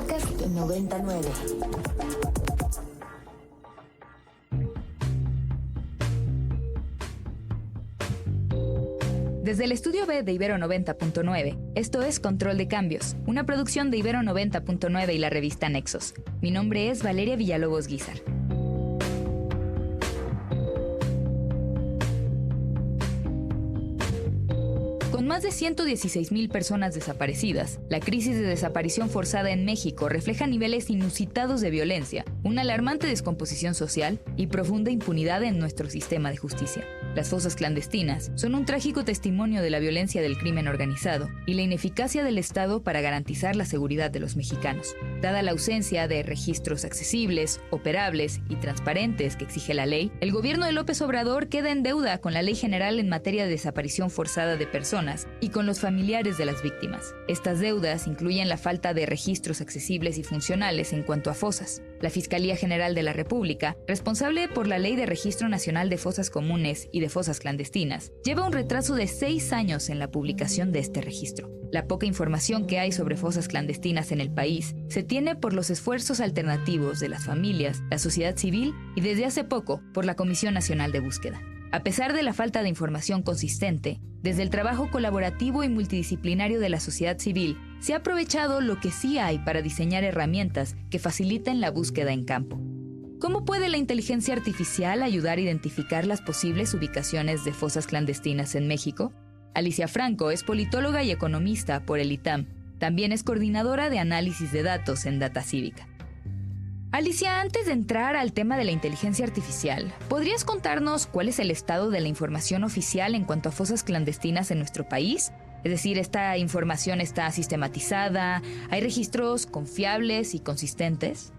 Podcast 99. Desde el estudio B de Ibero 90.9, esto es Control de Cambios, una producción de Ibero 90.9 y la revista Nexos. Mi nombre es Valeria Villalobos Guizar. Con más de 116,000 personas desaparecidas, la crisis de desaparición forzada en México refleja niveles inusitados de violencia, una alarmante descomposición social y profunda impunidad en nuestro sistema de justicia. Las fosas clandestinas son un trágico testimonio de la violencia del crimen organizado y la ineficacia del Estado para garantizar la seguridad de los mexicanos. Dada la ausencia de registros accesibles, operables y transparentes que exige la ley, el gobierno de López Obrador queda en deuda con la Ley General en materia de desaparición forzada de personas y con los familiares de las víctimas. Estas deudas incluyen la falta de registros accesibles y funcionales en cuanto a fosas. La Fiscalía General de la República, responsable por la Ley de Registro Nacional de Fosas Comunes y de Fosas Clandestinas, lleva un retraso de 6 años en la publicación de este registro. La poca información que hay sobre fosas clandestinas en el país se tiene por los esfuerzos alternativos de las familias, la sociedad civil y desde hace poco por la Comisión Nacional de Búsqueda. A pesar de la falta de información consistente, desde el trabajo colaborativo y multidisciplinario de la sociedad civil, se ha aprovechado lo que sí hay para diseñar herramientas que faciliten la búsqueda en campo. ¿Cómo puede la inteligencia artificial ayudar a identificar las posibles ubicaciones de fosas clandestinas en México? Alicia Franco es politóloga y economista por el ITAM. También es coordinadora de análisis de datos en Data Cívica. Alicia, antes de entrar al tema de la inteligencia artificial, ¿podrías contarnos cuál es el estado de la información oficial en cuanto a fosas clandestinas en nuestro país? Es decir, ¿esta información está sistematizada? ¿Hay registros confiables y consistentes?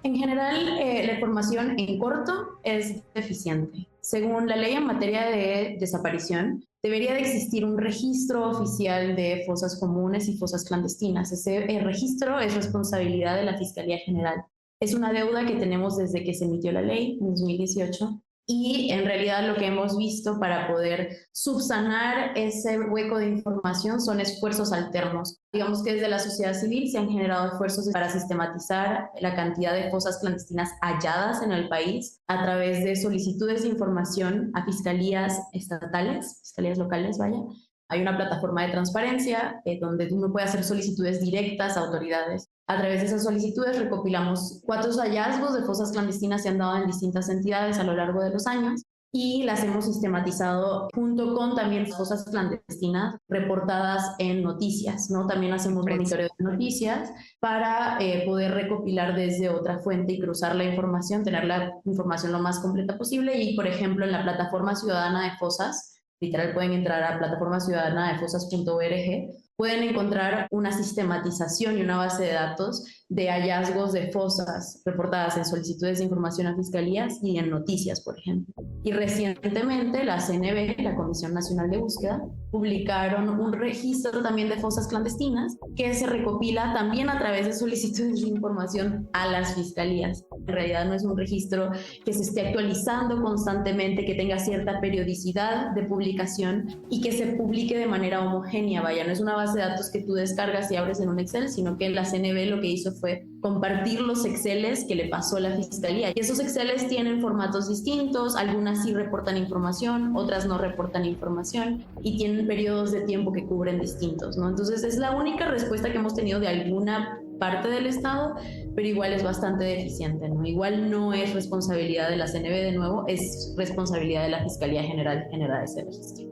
En general, la información en corto es deficiente. Según la ley en materia de desaparición, debería de existir un registro oficial de fosas comunes y fosas clandestinas. Ese registro es responsabilidad de la Fiscalía General. Es una deuda que tenemos desde que se emitió la ley en 2018 y en realidad lo que hemos visto para poder subsanar ese hueco de información son esfuerzos alternos. Digamos que desde la sociedad civil se han generado esfuerzos para sistematizar la cantidad de fosas clandestinas halladas en el país a través de solicitudes de información a fiscalías estatales, fiscalías locales, vaya. Hay una plataforma de transparencia donde uno puede hacer solicitudes directas a autoridades. A través de esas solicitudes recopilamos 4 hallazgos de fosas clandestinas que se han dado en distintas entidades a lo largo de los años y las hemos sistematizado junto con también fosas clandestinas reportadas en noticias, ¿no? También hacemos monitoreo de noticias para poder recopilar desde otra fuente y cruzar la información, tener la información lo más completa posible y, por ejemplo, en la plataforma ciudadana de fosas, literal pueden entrar a plataforma ciudadana de fosas.org, pueden encontrar una sistematización y una base de datos de hallazgos de fosas reportadas en solicitudes de información a fiscalías y en noticias, por ejemplo. Y recientemente la CNB, la Comisión Nacional de Búsqueda, publicaron un registro también de fosas clandestinas que se recopila también a través de solicitudes de información a las fiscalías. En realidad no es un registro que se esté actualizando constantemente, que tenga cierta periodicidad de publicación y que se publique de manera homogénea, vaya, no es una base de datos que tú descargas y abres en un Excel, sino que la CNB lo que hizo fue compartir los Exceles que le pasó a la Fiscalía. Y esos Exceles tienen formatos distintos, algunas sí reportan información, otras no reportan información y tienen periodos de tiempo que cubren distintos, ¿no? Entonces es la única respuesta que hemos tenido de alguna parte del Estado, pero igual es bastante deficiente, ¿no? Igual no es responsabilidad de la CNB, de nuevo, es responsabilidad de la Fiscalía General generar ese registro.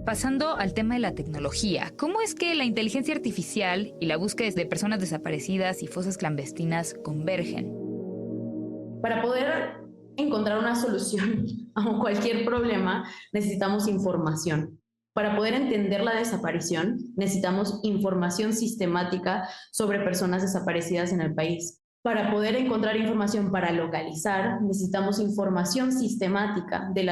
Pasando al tema de la tecnología, ¿cómo es que la inteligencia artificial y la búsqueda de personas desaparecidas y fosas clandestinas convergen? Para poder encontrar una solución a cualquier problema, necesitamos información. Para poder entender la desaparición, necesitamos información sistemática sobre personas desaparecidas en el país. Para poder encontrar información para localizar, necesitamos información sistemática de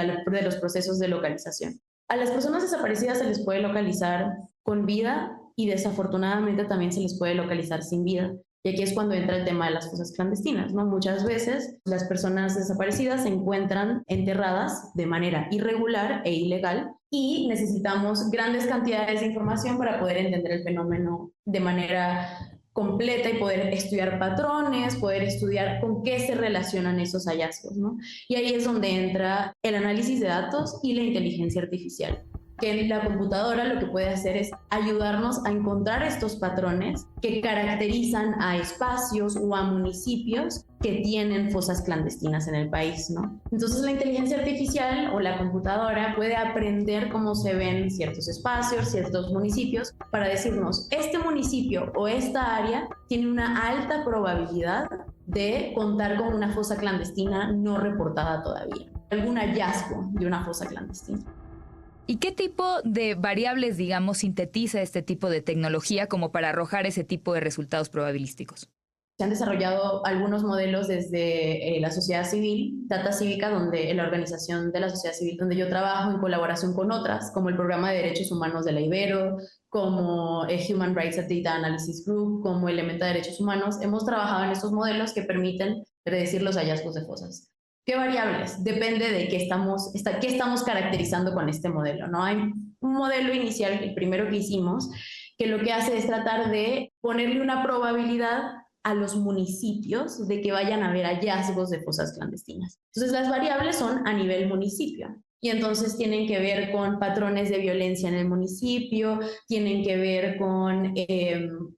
los procesos de localización. A las personas desaparecidas se les puede localizar con vida y desafortunadamente también se les puede localizar sin vida. Y aquí es cuando entra el tema de las fosas clandestinas, ¿no? Muchas veces las personas desaparecidas se encuentran enterradas de manera irregular e ilegal y necesitamos grandes cantidades de información para poder entender el fenómeno de manera completa y poder estudiar patrones, poder estudiar con qué se relacionan esos hallazgos, ¿no? Y ahí es donde entra el análisis de datos y la inteligencia artificial, que la computadora lo que puede hacer es ayudarnos a encontrar estos patrones que caracterizan a espacios o a municipios que tienen fosas clandestinas en el país, ¿no? Entonces la inteligencia artificial o la computadora puede aprender cómo se ven ciertos espacios, ciertos municipios, para decirnos, este municipio o esta área tiene una alta probabilidad de contar con una fosa clandestina no reportada todavía, algún hallazgo de una fosa clandestina. ¿Y qué tipo de variables, digamos, sintetiza este tipo de tecnología como para arrojar ese tipo de resultados probabilísticos? Se han desarrollado algunos modelos desde la sociedad civil, Data Cívica, donde la organización de la sociedad civil donde yo trabajo en colaboración con otras, como el Programa de Derechos Humanos de la Ibero, como Human Rights Data Analysis Group, como Elementa de Derechos Humanos. Hemos trabajado en estos modelos que permiten predecir los hallazgos de fosas. ¿Qué variables? Depende de qué estamos caracterizando con este modelo, ¿no? Hay un modelo inicial, el primero que hicimos, que lo que hace es tratar de ponerle una probabilidad a los municipios de que vayan a haber hallazgos de fosas clandestinas. Entonces, las variables son a nivel municipio. Y entonces tienen que ver con patrones de violencia en el municipio, tienen que ver con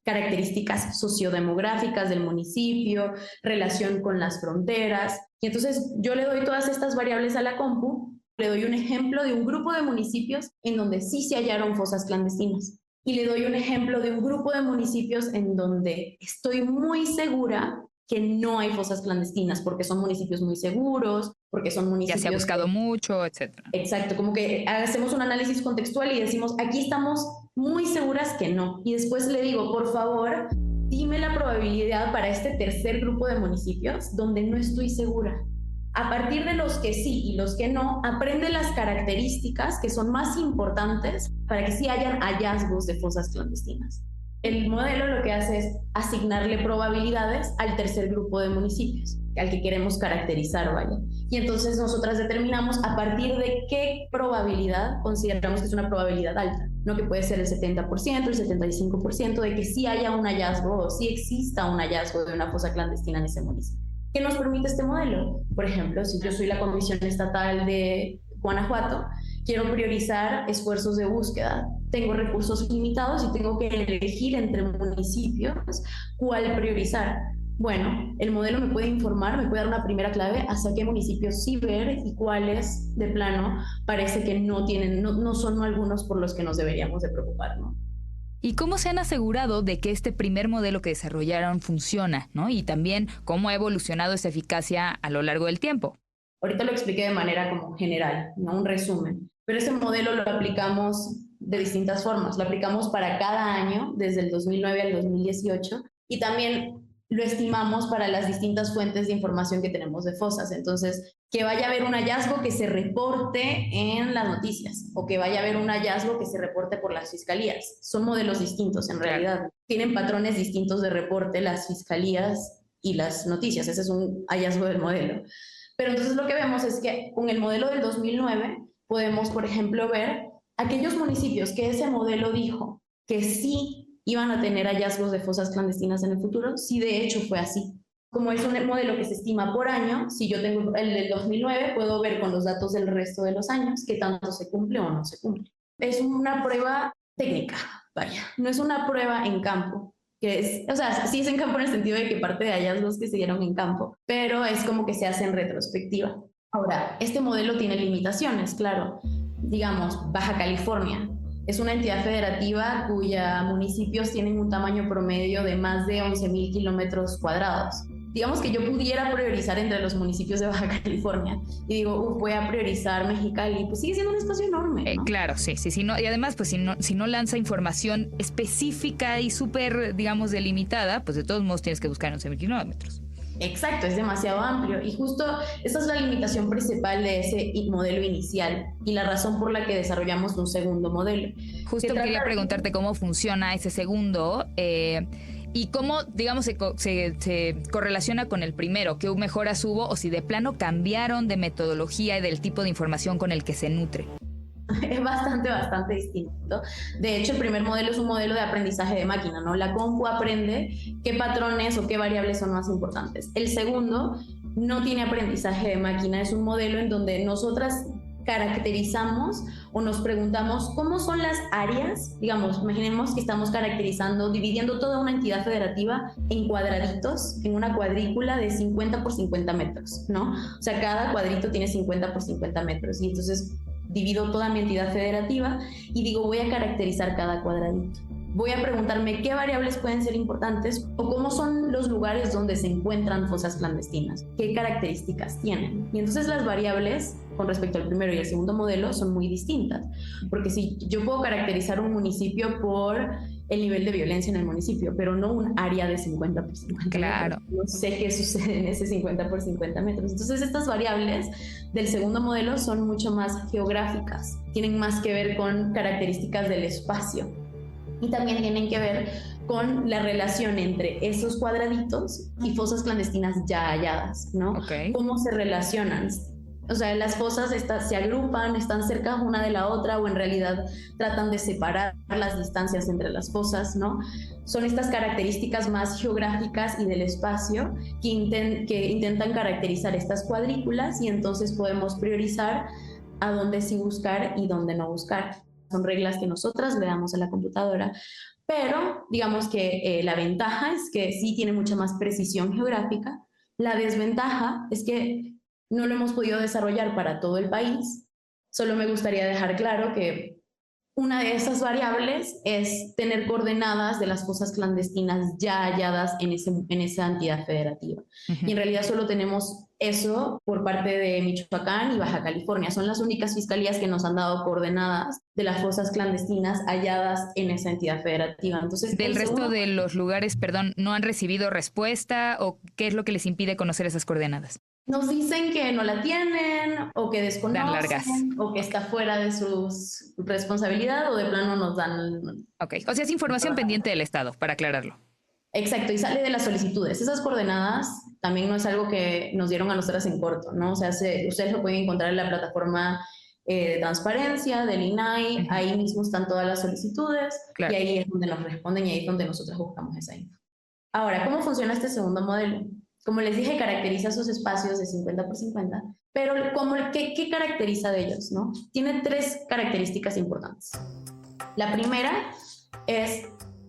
características sociodemográficas del municipio, relación con las fronteras. Y entonces yo le doy todas estas variables a la compu, le doy un ejemplo de un grupo de municipios en donde sí se hallaron fosas clandestinas. Y le doy un ejemplo de un grupo de municipios en donde estoy muy segura que no hay fosas clandestinas, porque son municipios muy seguros, porque son municipios... Ya se ha buscado mucho, etcétera. Exacto, como que hacemos un análisis contextual y decimos, aquí estamos muy seguras que no. Y después le digo, por favor, dime la probabilidad para este tercer grupo de municipios donde no estoy segura. A partir de los que sí y los que no, aprende las características que son más importantes para que sí hayan hallazgos de fosas clandestinas. El modelo lo que hace es asignarle probabilidades al tercer grupo de municipios, al que queremos caracterizar, ¿vale? Y entonces nosotras determinamos a partir de qué probabilidad consideramos que es una probabilidad alta, ¿no? Que puede ser el 70%, el 75% de que sí haya un hallazgo o sí exista un hallazgo de una fosa clandestina en ese municipio. ¿Qué nos permite este modelo? Por ejemplo, si yo soy la Comisión Estatal de Guanajuato, quiero priorizar esfuerzos de búsqueda, tengo recursos limitados y tengo que elegir entre municipios cuál priorizar. Bueno, el modelo me puede informar, me puede dar una primera clave hacia qué municipios sí ver y cuáles de plano parece que no son algunos por los que nos deberíamos de preocupar, ¿no? ¿Y cómo se han asegurado de que este primer modelo que desarrollaron funciona, ¿no? Y también cómo ha evolucionado esa eficacia a lo largo del tiempo. Ahorita lo expliqué de manera como general, ¿no? Un resumen. Pero ese modelo lo aplicamos de distintas formas. Lo aplicamos para cada año, desde el 2009 al 2018, y también lo estimamos para las distintas fuentes de información que tenemos de fosas. Entonces, que vaya a haber un hallazgo que se reporte en las noticias o que vaya a haber un hallazgo que se reporte por las fiscalías. Son modelos distintos en realidad. Tienen patrones distintos de reporte las fiscalías y las noticias. Ese es un hallazgo del modelo. Pero entonces lo que vemos es que con el modelo del 2009 podemos, por ejemplo, ver aquellos municipios que ese modelo dijo que sí iban a tener hallazgos de fosas clandestinas en el futuro, sí de hecho fue así. Como es un modelo que se estima por año, si yo tengo el del 2009, puedo ver con los datos del resto de los años qué tanto se cumple o no se cumple. Es una prueba técnica, vaya, no es una prueba en campo. O sea, sí es en campo en el sentido de que parte de hallazgos que se dieron en campo, pero es como que se hace en retrospectiva. Ahora, este modelo tiene limitaciones, claro. Digamos, Baja California es una entidad federativa cuyos municipios tienen un tamaño promedio de más de 11,000 kilómetros cuadrados. Digamos que yo pudiera priorizar entre los municipios de Baja California y digo, voy a priorizar Mexicali, pues sigue siendo un espacio enorme, ¿no? Claro, sí, no, y además, pues si no lanza información específica y súper, digamos, delimitada, pues de todos modos tienes que buscar 11,000 kilómetros. Exacto, es demasiado amplio y justo esa es la limitación principal de ese modelo inicial y la razón por la que desarrollamos un segundo modelo. Justo quería preguntarte cómo funciona ese segundo y cómo, digamos, se correlaciona con el primero, qué mejoras hubo o si de plano cambiaron de metodología y del tipo de información con el que se nutre. es bastante distinto. De hecho, el primer modelo es un modelo de aprendizaje de máquina, ¿no? La compu aprende qué patrones o qué variables son más importantes. El segundo no tiene aprendizaje de máquina, es un modelo en donde nosotras caracterizamos o nos preguntamos cómo son las áreas, digamos, imaginemos que estamos caracterizando, dividiendo toda una entidad federativa en cuadraditos, en una cuadrícula de 50 por 50 metros, ¿no? O sea, cada cuadrito tiene 50 por 50 metros y entonces divido toda mi entidad federativa y digo, voy a caracterizar cada cuadradito. Voy a preguntarme qué variables pueden ser importantes o cómo son los lugares donde se encuentran fosas clandestinas, qué características tienen. Y entonces las variables con respecto al primero y el segundo modelo son muy distintas, porque si yo puedo caracterizar un municipio por el nivel de violencia en el municipio, pero no un área de 50 por 50 claro. metros. No sé qué sucede en ese 50 por 50 metros. Entonces estas variables del segundo modelo son mucho más geográficas, tienen más que ver con características del espacio y también tienen que ver con la relación entre esos cuadraditos y fosas clandestinas ya halladas, ¿no? Okay. ¿Cómo se relacionan? O sea, las fosas se agrupan, están cerca una de la otra o en realidad tratan de separar las distancias entre las fosas, ¿no? Son estas características más geográficas y del espacio que intentan caracterizar estas cuadrículas y entonces podemos priorizar a dónde sí buscar y dónde no buscar. Son reglas que nosotras le damos a la computadora, pero digamos que la ventaja es que sí tiene mucha más precisión geográfica. La desventaja es que no lo hemos podido desarrollar para todo el país. Solo me gustaría dejar claro que una de esas variables es tener coordenadas de las fosas clandestinas ya halladas en esa entidad federativa. Y en realidad solo tenemos eso por parte de Michoacán y Baja California. Son las únicas fiscalías que nos han dado coordenadas de las fosas clandestinas halladas en esa entidad federativa. Entonces, ¿del resto de los lugares, perdón, no han recibido respuesta o qué es lo que les impide conocer esas coordenadas? Nos dicen que no la tienen o que desconocen o que está fuera de su responsabilidad o de plano nos dan... Ok, o sea, es información pendiente del Estado, para aclararlo. Exacto, y sale de las solicitudes. Esas coordenadas también no es algo que nos dieron a nosotras en corto, ¿no? O sea, ustedes lo pueden encontrar en la plataforma de transparencia del INAI, ahí mismo están todas las solicitudes y ahí es donde nos responden y ahí es donde nosotros buscamos esa info. Ahora, ¿cómo funciona este segundo modelo? Como les dije, caracteriza esos espacios de 50 por 50, pero ¿qué caracteriza de ellos, no? Tiene 3 características importantes. La primera es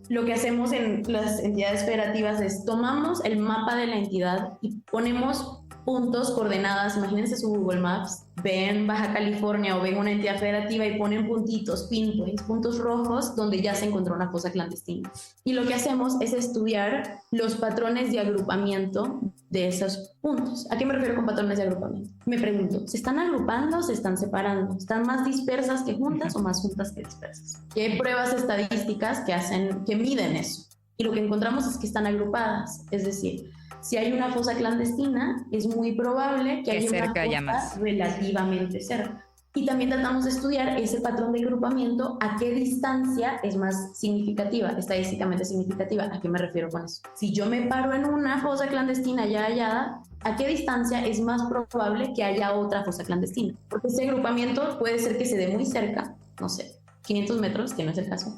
lo que hacemos en las entidades federativas es tomamos el mapa de la entidad y ponemos puntos, coordenadas, imagínense su Google Maps, ven Baja California o ven una entidad federativa y ponen puntitos, pinpoints, puntos rojos donde ya se encontró una fosa clandestina. Y lo que hacemos es estudiar los patrones de agrupamiento de esos puntos. ¿A qué me refiero con patrones de agrupamiento? Me pregunto, ¿se están agrupando o se están separando? ¿Están más dispersas que juntas o más juntas que dispersas? Y hay pruebas estadísticas que miden eso. Y lo que encontramos es que están agrupadas, es decir, si hay una fosa clandestina, es muy probable que haya una fosa relativamente cerca. Y también tratamos de estudiar ese patrón de agrupamiento, a qué distancia es más significativa, estadísticamente significativa. ¿A qué me refiero con eso? Si yo me paro en una fosa clandestina ya hallada, ¿a qué distancia es más probable que haya otra fosa clandestina? Porque ese agrupamiento puede ser que se dé muy cerca, no sé, 500 metros, que no es el caso,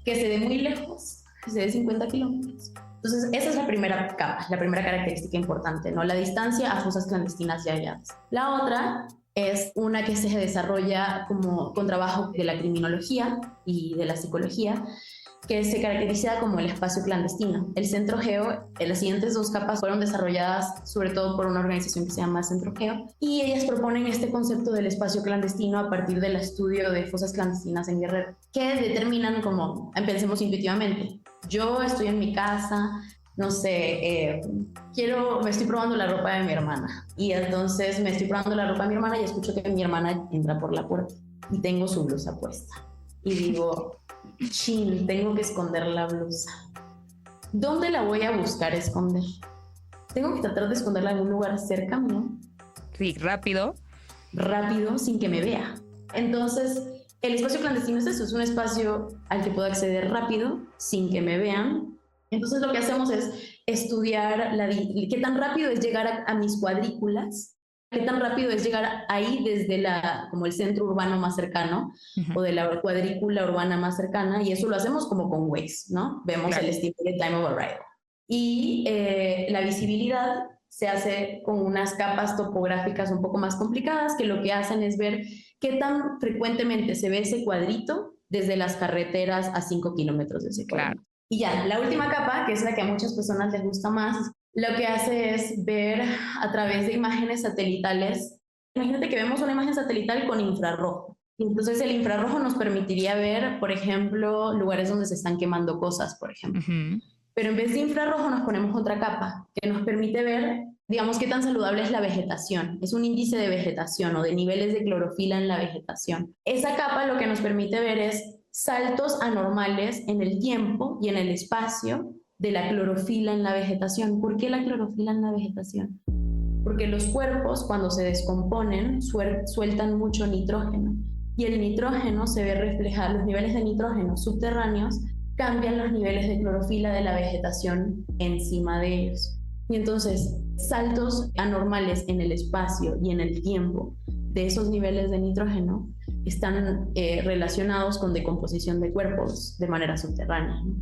que se dé muy lejos, que se dé 50 kilómetros. Entonces, esa es la primera capa, la primera característica importante, ¿no? La distancia a fosas clandestinas ya halladas. La otra es una que se desarrolla con trabajo de la criminología y de la psicología, que se caracteriza como el espacio clandestino. El Centro Geo, las siguientes 2 capas fueron desarrolladas sobre todo por una organización que se llama Centro Geo, y ellas proponen este concepto del espacio clandestino a partir del estudio de fosas clandestinas en Guerrero, que determinan como, pensemos intuitivamente, yo estoy en mi casa, no sé, me estoy probando la ropa de mi hermana y entonces me estoy probando la ropa de mi hermana y escucho que mi hermana entra por la puerta y tengo su blusa puesta y digo, chin, tengo que esconder la blusa. ¿Dónde la voy a buscar esconder? Tengo que tratar de esconderla en un lugar cerca mío. Sí, rápido, sin que me vea. Entonces, el espacio clandestino es eso, es un espacio al que puedo acceder rápido, sin que me vean. Entonces lo que hacemos es estudiar qué tan rápido es llegar a mis cuadrículas, qué tan rápido es llegar ahí desde como el centro urbano más cercano o de la cuadrícula urbana más cercana, y eso lo hacemos como con Waze, ¿no? Vemos el estimated time of arrival. Y la visibilidad se hace con unas capas topográficas un poco más complicadas que lo que hacen es ver qué tan frecuentemente se ve ese cuadrito desde las carreteras a 5 kilómetros de ese cuadrito. Claro. Y ya, la última capa, que es la que a muchas personas les gusta más, lo que hace es ver a través de imágenes satelitales. Imagínate que vemos una imagen satelital con infrarrojo. Entonces el infrarrojo nos permitiría ver, por ejemplo, lugares donde se están quemando cosas, por ejemplo. Pero en vez de infrarrojo nos ponemos otra capa que nos permite ver, digamos, qué tan saludable es la vegetación. Es un índice de vegetación o de niveles de clorofila en la vegetación. Esa capa lo que nos permite ver es saltos anormales en el tiempo y en el espacio de la clorofila en la vegetación. ¿Por qué la clorofila en la vegetación? Porque los cuerpos, cuando se descomponen, sueltan mucho nitrógeno. Y el nitrógeno se ve reflejado, los niveles de nitrógeno subterráneos cambian los niveles de clorofila de la vegetación encima de ellos. Y entonces, saltos anormales en el espacio y en el tiempo de esos niveles de nitrógeno están relacionados con decomposición de cuerpos de manera subterránea, ¿no?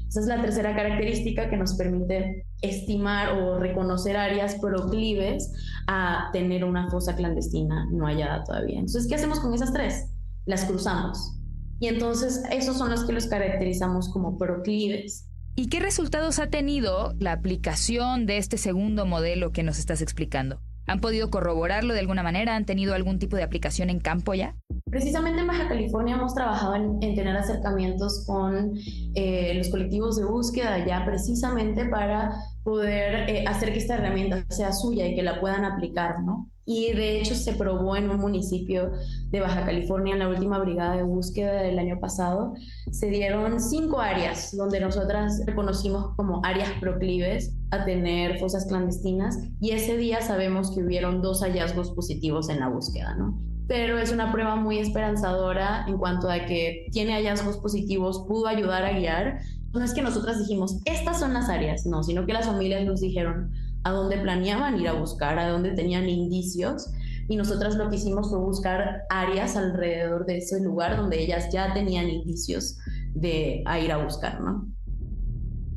Esa es la tercera característica que nos permite estimar o reconocer áreas proclives a tener una fosa clandestina no hallada todavía. Entonces, ¿qué hacemos con esas tres? Las cruzamos. Y entonces esos son los que los caracterizamos como proclives. ¿Y qué resultados ha tenido la aplicación de este segundo modelo que nos estás explicando? ¿Han podido corroborarlo de alguna manera? ¿Han tenido algún tipo de aplicación en campo ya? Precisamente en Baja California hemos trabajado en tener acercamientos con los colectivos de búsqueda ya precisamente para poder hacer que esta herramienta sea suya y que la puedan aplicar, ¿no? Y de hecho se probó en un municipio de Baja California en la última brigada de búsqueda del año pasado. Se dieron 5 áreas donde nosotras reconocimos como áreas proclives a tener fosas clandestinas, y ese día sabemos que hubieron 2 hallazgos positivos en la búsqueda, ¿no? Pero es una prueba muy esperanzadora en cuanto a que tiene hallazgos positivos, pudo ayudar a guiar. No es que nosotras dijimos, estas son las áreas, no, sino que las familias nos dijeron a dónde planeaban ir a buscar, a dónde tenían indicios, y nosotras lo que hicimos fue buscar áreas alrededor de ese lugar donde ellas ya tenían indicios de ir a buscar, ¿no?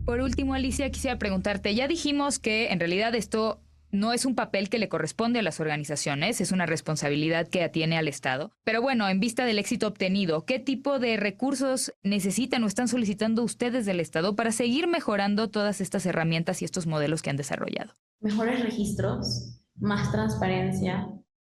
Por último, Alicia, quisiera preguntarte, ya dijimos que en realidad esto no es un papel que le corresponde a las organizaciones, es una responsabilidad que atiene al Estado. Pero bueno, en vista del éxito obtenido, ¿qué tipo de recursos necesitan o están solicitando ustedes del Estado para seguir mejorando todas estas herramientas y estos modelos que han desarrollado? Mejores registros, más transparencia,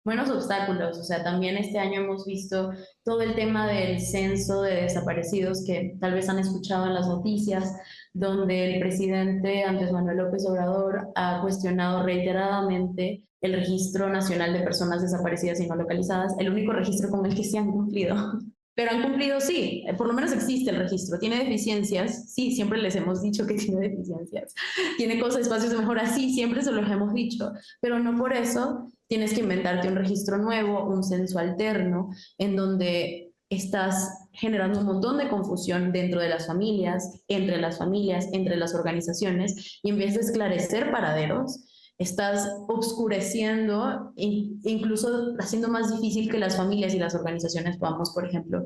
menos obstáculos. O sea, también este año hemos visto todo el tema del censo de desaparecidos que tal vez han escuchado en las noticias, donde el presidente Andrés Manuel López Obrador ha cuestionado reiteradamente el Registro Nacional de Personas Desaparecidas y No Localizadas, el único registro con el que se han cumplido. Pero han cumplido, sí, por lo menos existe el registro. ¿Tiene deficiencias? Sí, siempre les hemos dicho que tiene deficiencias. ¿Tiene cosas, espacios de mejora? Sí, siempre se los hemos dicho. Pero no por eso tienes que inventarte un registro nuevo, un censo alterno, en donde estás generando un montón de confusión dentro de las familias, entre las organizaciones, y en vez de esclarecer paraderos, estás obscureciendo e incluso haciendo más difícil que las familias y las organizaciones podamos, por ejemplo,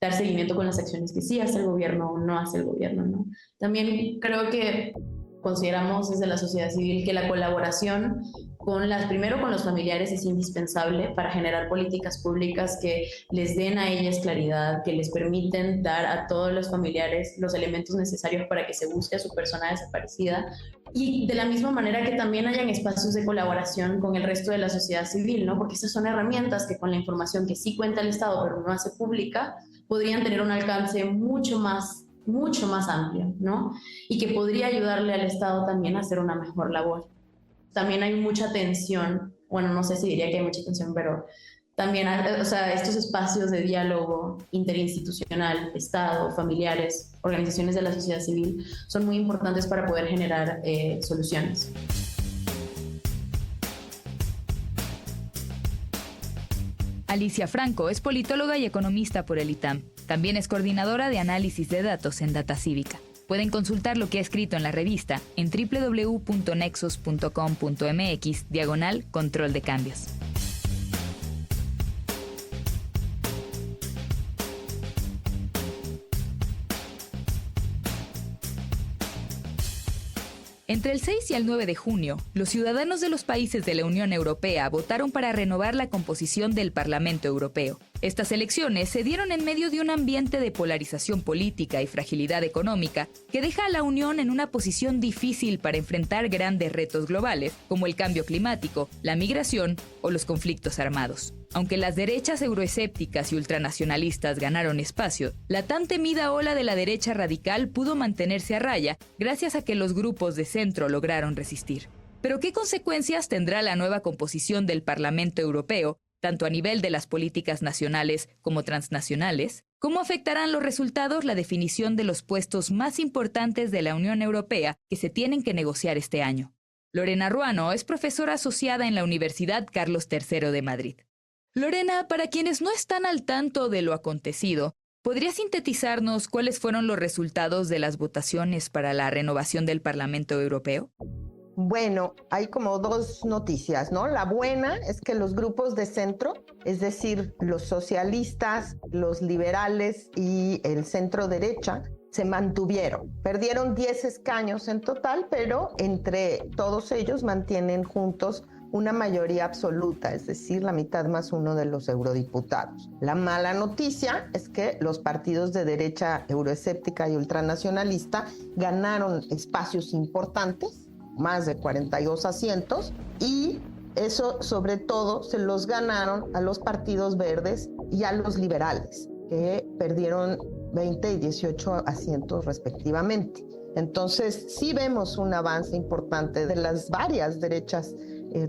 dar seguimiento con las acciones que sí hace el gobierno o no hace el gobierno, ¿no? También creo que consideramos desde la sociedad civil que la colaboración primero con los familiares es indispensable para generar políticas públicas que les den a ellas claridad, que les permiten dar a todos los familiares los elementos necesarios para que se busque a su persona desaparecida, y de la misma manera que también hayan espacios de colaboración con el resto de la sociedad civil, ¿no? Porque esas son herramientas que con la información que sí cuenta el Estado pero no hace pública, podrían tener un alcance mucho más amplio, ¿no? Y que podría ayudarle al Estado también a hacer una mejor labor. También hay mucha tensión, bueno, no sé si diría que hay mucha tensión, pero también, o sea, estos espacios de diálogo interinstitucional, Estado, familiares, organizaciones de la sociedad civil, son muy importantes para poder generar soluciones. Alicia Franco es politóloga y economista por el ITAM. También es coordinadora de análisis de datos en Data Cívica. Pueden consultar lo que ha escrito en la revista en www.nexos.com.mx/control de cambios. Entre el 6 y el 9 de junio, los ciudadanos de los países de la Unión Europea votaron para renovar la composición del Parlamento Europeo. Estas elecciones se dieron en medio de un ambiente de polarización política y fragilidad económica que deja a la Unión en una posición difícil para enfrentar grandes retos globales, como el cambio climático, la migración o los conflictos armados. Aunque las derechas euroescépticas y ultranacionalistas ganaron espacio, la tan temida ola de la derecha radical pudo mantenerse a raya gracias a que los grupos de centro lograron resistir. Pero ¿qué consecuencias tendrá la nueva composición del Parlamento Europeo, tanto a nivel de las políticas nacionales como transnacionales? ¿Cómo afectarán los resultados la definición de los puestos más importantes de la Unión Europea que se tienen que negociar este año? Lorena Ruano es profesora asociada en la Universidad Carlos III de Madrid. Lorena, para quienes no están al tanto de lo acontecido, ¿podrías sintetizarnos cuáles fueron los resultados de las votaciones para la renovación del Parlamento Europeo? Bueno, hay como dos noticias, ¿no? La buena es que los grupos de centro, es decir, los socialistas, los liberales y el centro derecha, se mantuvieron. Perdieron 10 escaños en total, pero entre todos ellos mantienen juntos una mayoría absoluta, es decir, la mitad más uno de los eurodiputados. La mala noticia es que los partidos de derecha euroescéptica y ultranacionalista ganaron espacios importantes, más de 42 asientos, y eso sobre todo se los ganaron a los partidos verdes y a los liberales, que perdieron 20 y 18 asientos respectivamente. Entonces sí vemos un avance importante de las varias derechas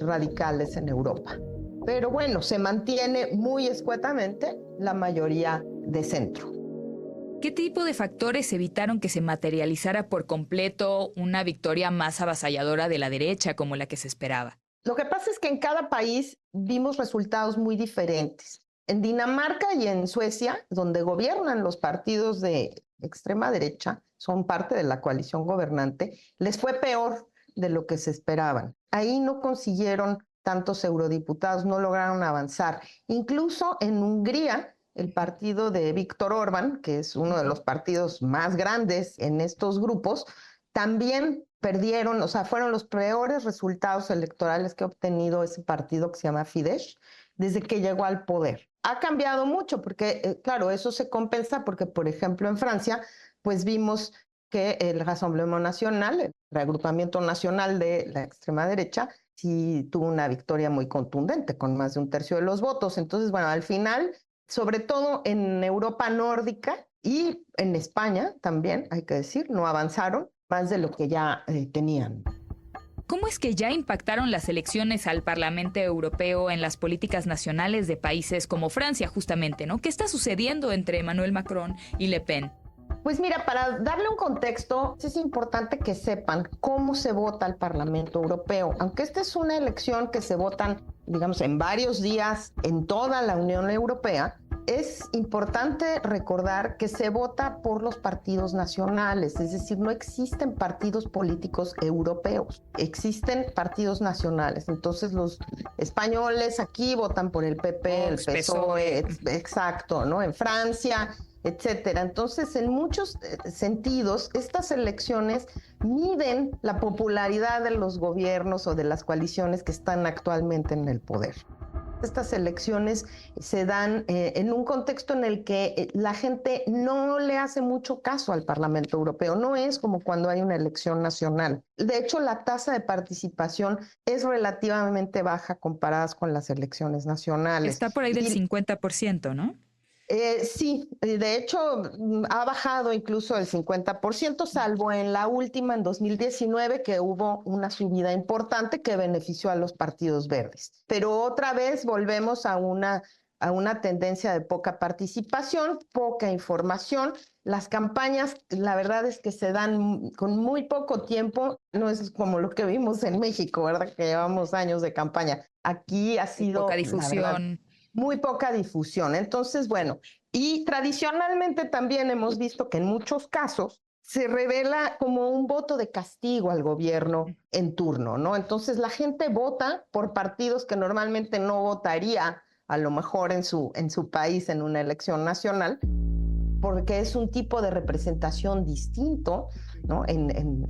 radicales en Europa. Pero bueno, se mantiene muy escuetamente la mayoría de centro. ¿Qué tipo de factores evitaron que se materializara por completo una victoria más avasalladora de la derecha como la que se esperaba? Lo que pasa es que en cada país vimos resultados muy diferentes. En Dinamarca y en Suecia, donde gobiernan los partidos de extrema derecha, son parte de la coalición gobernante, les fue peor de lo que se esperaban. Ahí no consiguieron tantos eurodiputados, no lograron avanzar. Incluso en Hungría, el partido de Viktor Orbán, que es uno de los partidos más grandes en estos grupos, también perdieron, o sea, fueron los peores resultados electorales que ha obtenido ese partido que se llama Fidesz desde que llegó al poder. Ha cambiado mucho porque, claro, eso se compensa porque, por ejemplo, en Francia, pues vimos que el Rassemblement National, el reagrupamiento nacional de la extrema derecha, sí tuvo una victoria muy contundente, con más de un tercio de los votos. Entonces, bueno, al final, sobre todo en Europa nórdica y en España también, hay que decir, no avanzaron más de lo que ya tenían. ¿Cómo es que ya impactaron las elecciones al Parlamento Europeo en las políticas nacionales de países como Francia, justamente, ¿no? ¿Qué está sucediendo entre Emmanuel Macron y Le Pen? Pues mira, para darle un contexto, es importante que sepan cómo se vota al Parlamento Europeo. Aunque esta es una elección que se votan, digamos, en varios días en toda la Unión Europea, es importante recordar que se vota por los partidos nacionales, es decir, no existen partidos políticos europeos, existen partidos nacionales. Entonces los españoles aquí votan por el PP, el PSOE, exacto, ¿no? En Francia, etcétera. Entonces, en muchos sentidos, estas elecciones miden la popularidad de los gobiernos o de las coaliciones que están actualmente en el poder. Estas elecciones se dan en un contexto en el que la gente no le hace mucho caso al Parlamento Europeo. No es como cuando hay una elección nacional. De hecho, la tasa de participación es relativamente baja comparadas con las elecciones nacionales. Está por ahí del 50%, ¿no? Sí, de hecho ha bajado incluso el 50%, salvo en la última, en 2019, que hubo una subida importante que benefició a los partidos verdes. Pero otra vez volvemos a una tendencia de poca participación, poca información. Las campañas, la verdad es que se dan con muy poco tiempo, no es como lo que vimos en México, ¿verdad? Que llevamos años de campaña. Aquí ha sido poca difusión. Muy poca difusión. Entonces, bueno, y tradicionalmente también hemos visto que en muchos casos se revela como un voto de castigo al gobierno en turno, ¿no? Entonces la gente vota por partidos que normalmente no votaría a lo mejor en su país en una elección nacional, porque es un tipo de representación distinto, ¿no?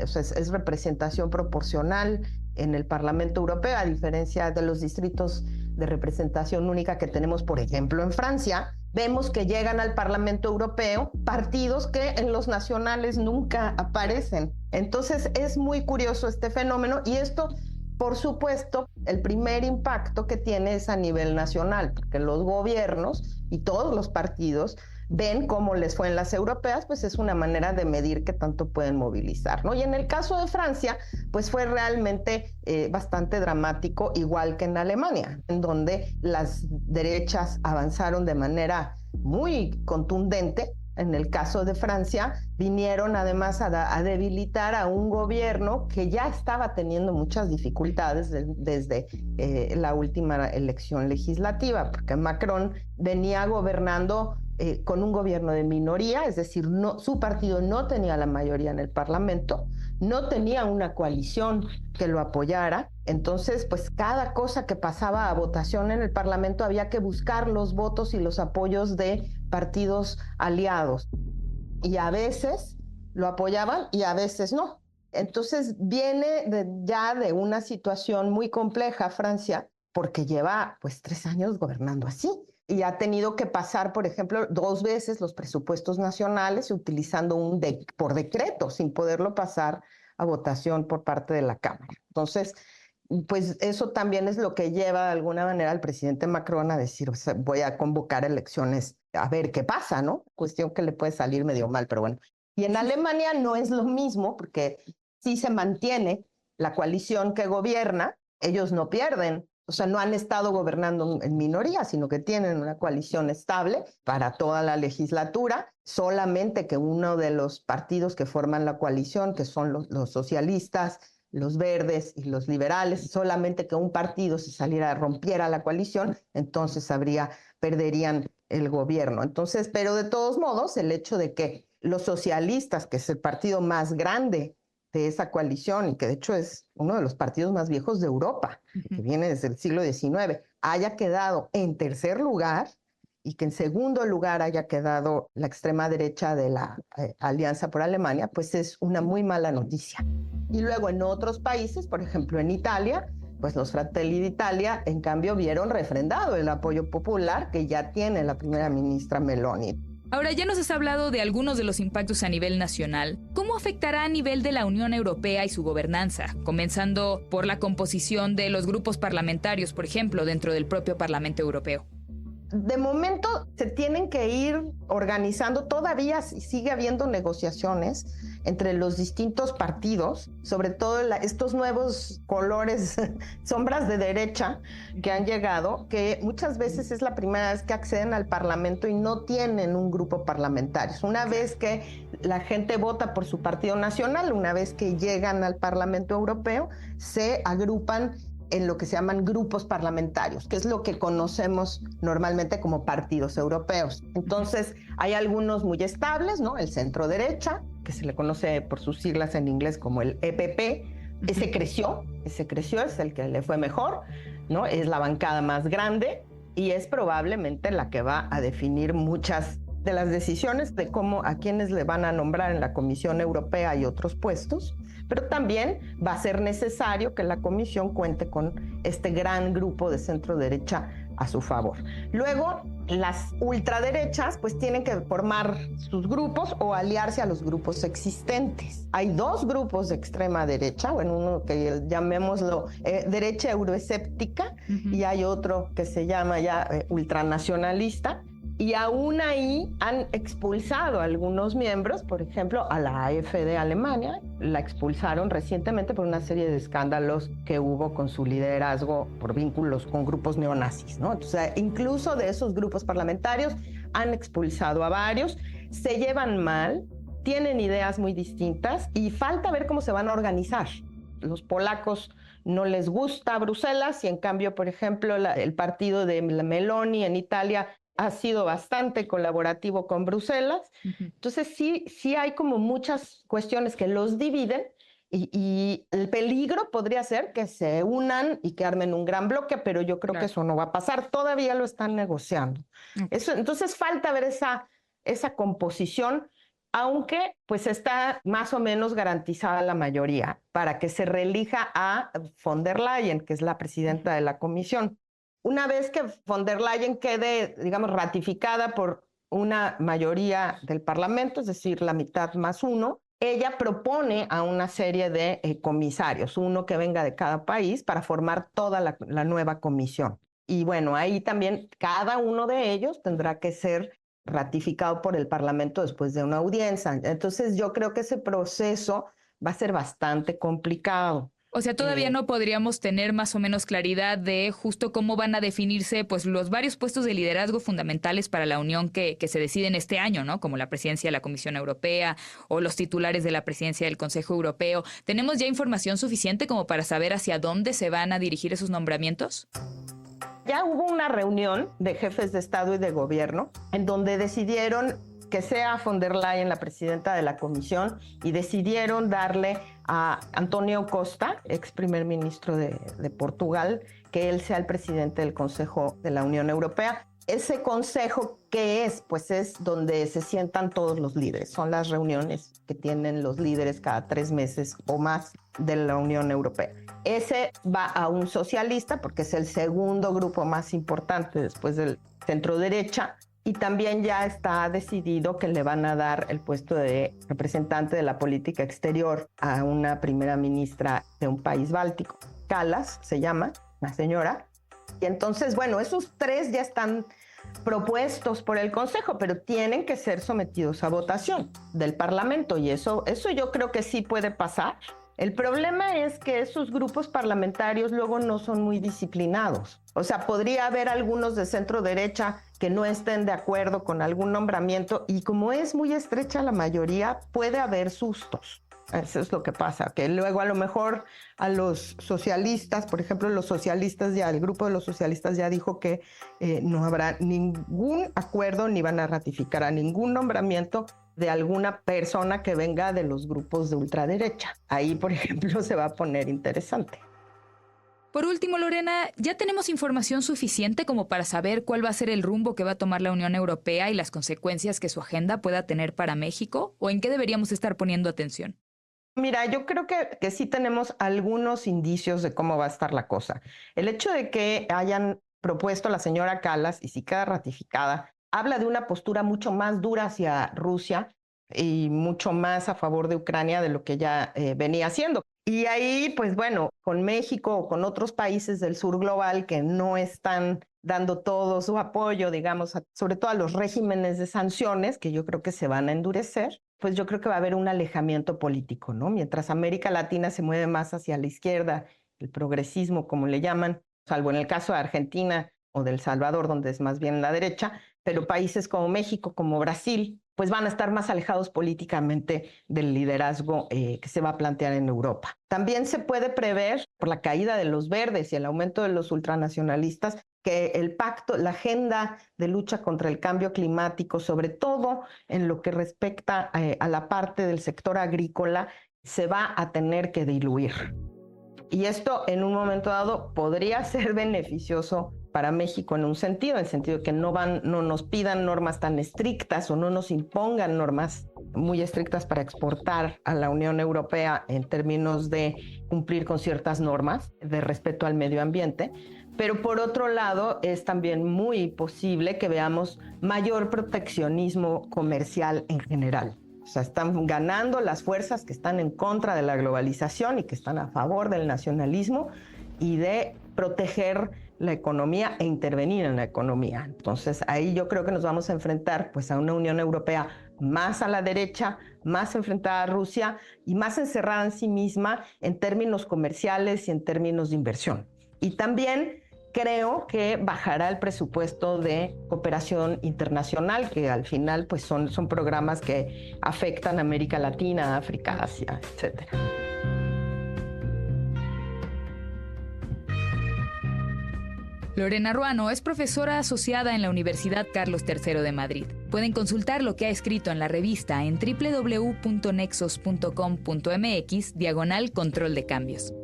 O sea, es representación proporcional en el Parlamento Europeo, a diferencia de los distritos de representación única que tenemos, por ejemplo, en Francia. Vemos que llegan al Parlamento Europeo partidos que en los nacionales nunca aparecen. Entonces es muy curioso este fenómeno y esto, por supuesto, el primer impacto que tiene es a nivel nacional, porque los gobiernos y todos los partidos ven cómo les fue en las europeas, pues es una manera de medir qué tanto pueden movilizar, ¿no? Y en el caso de Francia, pues fue realmente bastante dramático, igual que en Alemania, en donde las derechas avanzaron de manera muy contundente. En el caso de Francia, vinieron además a debilitar a un gobierno que ya estaba teniendo muchas dificultades desde la última elección legislativa, porque Macron venía gobernando con un gobierno de minoría, es decir, su partido no tenía la mayoría en el Parlamento, no tenía una coalición que lo apoyara. Entonces, pues cada cosa que pasaba a votación en el Parlamento había que buscar los votos y los apoyos de partidos aliados. Y a veces lo apoyaban y a veces no. Entonces viene ya de una situación muy compleja Francia, porque lleva pues 3 años gobernando así. Y ha tenido que pasar, por ejemplo, 2 veces los presupuestos nacionales utilizando por decreto, sin poderlo pasar a votación por parte de la Cámara. Entonces, pues eso también es lo que lleva de alguna manera al presidente Macron a decir, o sea, voy a convocar elecciones a ver qué pasa, ¿no? Cuestión que le puede salir medio mal, pero bueno. Y en Alemania no es lo mismo, porque sí se mantiene la coalición que gobierna, ellos no pierden. O sea, no han estado gobernando en minoría, sino que tienen una coalición estable para toda la legislatura. Solamente que uno de los partidos que forman la coalición, que son los socialistas, los verdes y los liberales, solamente que un partido se saliera, rompiera la coalición, entonces perderían el gobierno. Entonces, pero de todos modos, el hecho de que los socialistas, que es el partido más grande de esa coalición y que de hecho es uno de los partidos más viejos de Europa, que viene desde el siglo XIX, haya quedado en tercer lugar y que en segundo lugar haya quedado la extrema derecha de la Alianza por Alemania, pues es una muy mala noticia. Y luego en otros países, por ejemplo en Italia, pues los Fratelli d'Italia en cambio vieron refrendado el apoyo popular que ya tiene la primera ministra Meloni. Ahora ya nos has hablado de algunos de los impactos a nivel nacional. ¿Cómo afectará a nivel de la Unión Europea y su gobernanza? Comenzando por la composición de los grupos parlamentarios, por ejemplo, dentro del propio Parlamento Europeo. De momento se tienen que ir organizando, todavía sigue habiendo negociaciones entre los distintos partidos, sobre todo estos nuevos colores, sombras de derecha que han llegado, que muchas veces es la primera vez que acceden al Parlamento y no tienen un grupo parlamentario. Una vez que la gente vota por su partido nacional, una vez que llegan al Parlamento Europeo, se agrupan en lo que se llaman grupos parlamentarios, que es lo que conocemos normalmente como partidos europeos. Entonces, hay algunos muy estables, ¿no? El centro derecha, que se le conoce por sus siglas en inglés como el EPP, ese creció, es el que le fue mejor, ¿no? Es la bancada más grande y es probablemente la que va a definir muchas de las decisiones de a quiénes le van a nombrar en la Comisión Europea y otros puestos, pero también va a ser necesario que la Comisión cuente con este gran grupo de centro derecha a su favor. Luego, las ultraderechas pues tienen que formar sus grupos o aliarse a los grupos existentes. Hay 2 grupos de extrema derecha, bueno, uno que llamémoslo derecha euroescéptica y hay otro que se llama ya ultranacionalista. Y aún ahí han expulsado a algunos miembros, por ejemplo, a la AfD de Alemania, la expulsaron recientemente por una serie de escándalos que hubo con su liderazgo por vínculos con grupos neonazis, ¿no? Entonces, incluso de esos grupos parlamentarios han expulsado a varios, se llevan mal, tienen ideas muy distintas y falta ver cómo se van a organizar. Los polacos no les gusta Bruselas y en cambio, por ejemplo, el partido de Meloni en Italia ha sido bastante colaborativo con Bruselas. Entonces sí hay como muchas cuestiones que los dividen y el peligro podría ser que se unan y que armen un gran bloque, pero yo creo que eso no va a pasar. Todavía lo están negociando. Entonces falta ver esa composición, aunque pues está más o menos garantizada la mayoría para que se reelija a von der Leyen, que es la presidenta de la Comisión. Una vez que von der Leyen quede, digamos, ratificada por una mayoría del Parlamento, es decir, la mitad más uno, ella propone a una serie de comisarios, uno que venga de cada país, para formar toda la nueva comisión. Y bueno, ahí también cada uno de ellos tendrá que ser ratificado por el Parlamento después de una audiencia. Entonces yo creo que ese proceso va a ser bastante complicado. O sea, todavía no podríamos tener más o menos claridad de justo cómo van a definirse pues los varios puestos de liderazgo fundamentales para la Unión que se deciden este año, ¿no? Como la presidencia de la Comisión Europea o los titulares de la presidencia del Consejo Europeo. ¿Tenemos ya información suficiente como para saber hacia dónde se van a dirigir esos nombramientos? Ya hubo una reunión de jefes de Estado y de Gobierno en donde decidieron que sea von der Leyen la presidenta de la Comisión y decidieron darle a António Costa, ex primer ministro de Portugal, que él sea el presidente del Consejo de la Unión Europea. Ese consejo, ¿qué es? Pues es donde se sientan todos los líderes. Son las reuniones que tienen los líderes cada 3 meses o más de la Unión Europea. Ese va a un socialista porque es el segundo grupo más importante después del centro derecha. Y también ya está decidido que le van a dar el puesto de representante de la política exterior a una primera ministra de un país báltico. Kallas se llama, la señora. Y entonces, bueno, esos 3 ya están propuestos por el Consejo, pero tienen que ser sometidos a votación del Parlamento. Y eso yo creo que sí puede pasar. El problema es que esos grupos parlamentarios luego no son muy disciplinados. O sea, podría haber algunos de centro derecha que no estén de acuerdo con algún nombramiento y como es muy estrecha la mayoría, puede haber sustos. Eso es lo que pasa, que luego a lo mejor a los socialistas, por ejemplo, el grupo de los socialistas ya dijo que no habrá ningún acuerdo ni van a ratificar a ningún nombramiento de alguna persona que venga de los grupos de ultraderecha. Ahí, por ejemplo, se va a poner interesante. Por último, Lorena, ¿ya tenemos información suficiente como para saber cuál va a ser el rumbo que va a tomar la Unión Europea y las consecuencias que su agenda pueda tener para México? ¿O en qué deberíamos estar poniendo atención? Mira, yo creo que sí tenemos algunos indicios de cómo va a estar la cosa. El hecho de que hayan propuesto a la señora Kallas y si queda ratificada, habla de una postura mucho más dura hacia Rusia y mucho más a favor de Ucrania de lo que ya venía haciendo. Y ahí, pues bueno, con México o con otros países del sur global que no están dando todo su apoyo, digamos, sobre todo a los regímenes de sanciones, que yo creo que se van a endurecer, pues yo creo que va a haber un alejamiento político, ¿no? Mientras América Latina se mueve más hacia la izquierda, el progresismo, como le llaman, salvo en el caso de Argentina o de El Salvador, donde es más bien la derecha, pero países como México, como Brasil, pues van a estar más alejados políticamente del liderazgo que se va a plantear en Europa. También se puede prever, por la caída de los verdes y el aumento de los ultranacionalistas, que el pacto, la agenda de lucha contra el cambio climático, sobre todo en lo que respecta a la parte del sector agrícola, se va a tener que diluir. Y esto en un momento dado podría ser beneficioso para México en un sentido, en el sentido de que no nos pidan normas tan estrictas o no nos impongan normas muy estrictas para exportar a la Unión Europea en términos de cumplir con ciertas normas de respeto al medio ambiente. Pero por otro lado, es también muy posible que veamos mayor proteccionismo comercial en general. O sea, están ganando las fuerzas que están en contra de la globalización y que están a favor del nacionalismo y de proteger la economía e intervenir en la economía. Entonces, ahí yo creo que nos vamos a enfrentar pues, a una Unión Europea más a la derecha, más enfrentada a Rusia y más encerrada en sí misma en términos comerciales y en términos de inversión. Y también creo que bajará el presupuesto de cooperación internacional, que al final pues son programas que afectan a América Latina, África, Asia, etcétera. Lorena Ruano es profesora asociada en la Universidad Carlos III de Madrid. Pueden consultar lo que ha escrito en la revista en www.nexos.com.mx/control de cambios.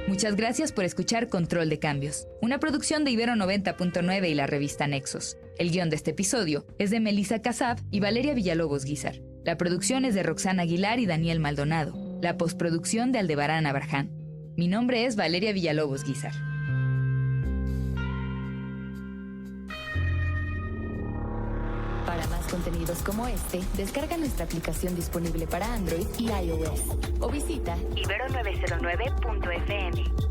Muchas gracias por escuchar Control de Cambios, una producción de Ibero 90.9 y la revista Nexos. El guión de este episodio es de Melissa Casab y Valeria Villalobos Guizar. La producción es de Roxana Aguilar y Daniel Maldonado. La postproducción de Aldebarán Abarján. Mi nombre es Valeria Villalobos Guizar. Para más contenidos como este, descarga nuestra aplicación disponible para Android y iOS o visita ibero909.fm.